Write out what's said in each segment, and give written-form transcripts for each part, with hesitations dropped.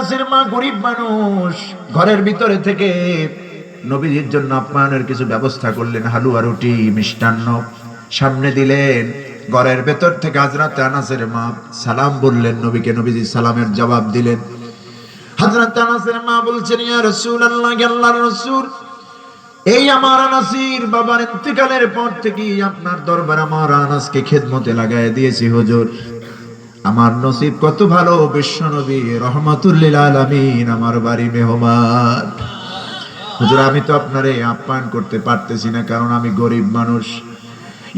আনাসের মা গরিব মানুষ, ঘরের ভিতরে থেকে নবীজির জন্য আপ্যায়নের কিছু ব্যবস্থা করলেন। হালুয়া, রুটি, মিষ্টান্ন সামনে দিলেন। ঘরের ভেতর থেকে হযরত আনাসের মা সালাম বললেন নবীকে, নবীজি সালামের জবাব দিলেন। হযরত আনাসের মা বলছেন, ইয়া রাসূলুল্লাহ, আল্লাহর রাসূল, এই আমার আনাসের বাবার ইন্তেকালের পর থেকে আপনার দরবারে আমার আনাসকে খেদমতে লাগায় দিয়েছি হুজুর। আমার নসিব কত ভালো, বিশ্ব নবী রহমাতুল লিল আলামিন আমার বাড়ি মেহমান। হুজুর, আমি তো আপনারে আপ্যায়ন করতে পারতেছি না, কারণ আমি গরিব মানুষ।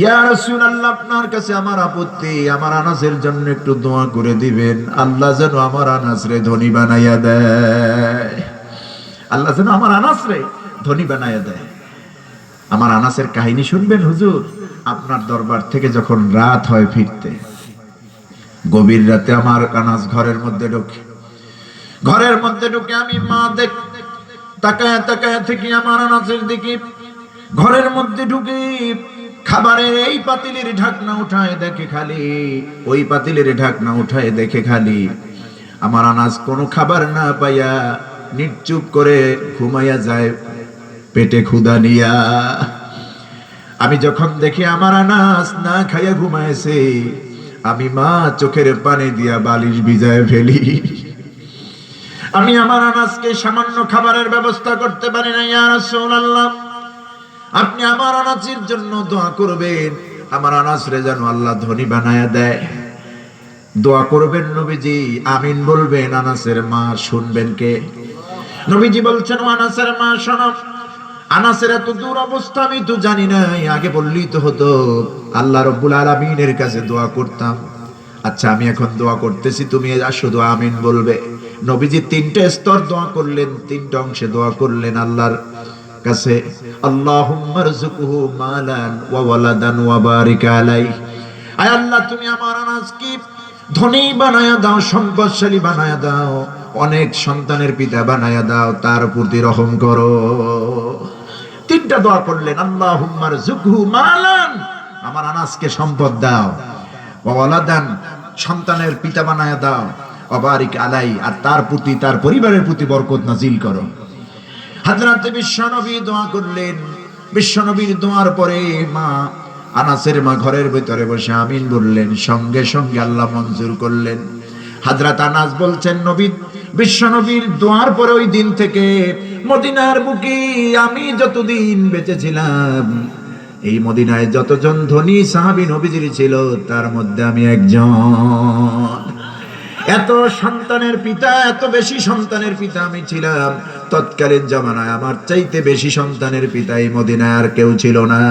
ইয়া রাসূলুল্লাহ, আপনার কাছে আমার আপত্তি, আমার আনাসের জন্য একটু দোয়া করে দিবেন, আল্লাহ যেন আমার আনাসরে ধনী বানাইয়া দেয়। আল্লাহ যেন আমার আনাসরে ধনী বানাইয়া দেয়। আমার আনাসের কাহিনী শুনবেন হুজুর। আপনার দরবার থেকে যখন রাত হয় ফিরতে, গভীর রাতে আমার আনাস ঘরের মধ্যে ঢুকে আমি মা তাকায় তাকায় থেকে আমার আনাসের দিকে। ঘরের মধ্যে ঢুকে খাবারের এই পাতিলের ঢাকনা উঠায় দেখে খালি, ওই পাতিলের ঢাকনা উঠায় দেখে খালি। আমার আনাস কোনো খাবার না পাইয়া নিশ্চুপ করে ঘুমাইয়া যায় পেটে ক্ষুধা নিয়া। আমি যখন দেখি আমার আনাস না খাইয়া ঘুমাইছে, আমি মা চোখের পানি দিয়া বালিশ ভিজায় ফেলি। আমি আমার আনাসকে সামান্য খাবারের ব্যবস্থা করতে পারি না। ইয়া রাসূলুল্লাহ, আপনি আমার আনাসের জন্য দোয়া করবেন, আমার আনাসরে যেন আল্লাহ ধনী বানায়া দেয়। দোয়া করবেন নবীজি, আমিন বলবেন। আনাসের মা শুনবেন কে? নবীজি বলছেন, ও আনাসের মা শোনো, আনাসের এত দূর অবস্থা আমি তো জানি নাই, আগে বললেই তো হতো, আল্লাহ রাব্বুল আলামিনের কাছে দোয়া করতাম। আচ্ছা, আমি এখন দোয়া করতেছি, তুমি শুধু আমিন বলবে। নবীজি তিনটা স্তর দোয়া করলেন, তিনটা অংশে দোয়া করলেন আল্লাহর কাছে। আল্লাহুম্মা রযুকহু মালান ওয়া ওয়ালাদান ওয়া বারিক আলাইহি। আয় আল্লাহ, তুমি আমার আনাসকে ধনী বানায়া দাও, সম্পদশালী বানায়া দাও, অনেক সন্তানের পিতা বানায়া দাও, তার প্রতি রহম করো। তিনটা দোয়া করলেন। আল্লাহুম্মা রযুকহু মালান, আমার আনাসকে সম্পদ দাও, ওয়া ওয়ালাদান, সন্তানের পিতা বানায়া দাও, ওয়া বারিক আলাইহি, আর তার প্রতি, তার পরিবারের প্রতি বরকত নাজিল করো। হযরত বিশ্বনবী দোয়া করলেন। বিশ্বনবীর দোয়ার পরে মা আনাসের মা ঘরের ভিতরে বসে আমিন বললেন, সঙ্গে সঙ্গে আল্লাহ মঞ্জুর করলেন। হযরত আনাস বলছেন, নবী, বিশ্বনবীর দোয়ার পরে ওই দিন থেকে মদিনার বুকে আমি যতদিন বেঁচে ছিলাম, এই মদিনায় যতজন ধনী সাহাবী নবীজির ছিল, তার মধ্যে আমি একজন। এত সন্তানের পিতা, এত বেশি সন্তানের পিতা আমি ছিলাম। তৎকালীন জামানায় আমার চাইতে বেশি সন্তানের পিতা এই মদিনায় আর কেউ ছিল না।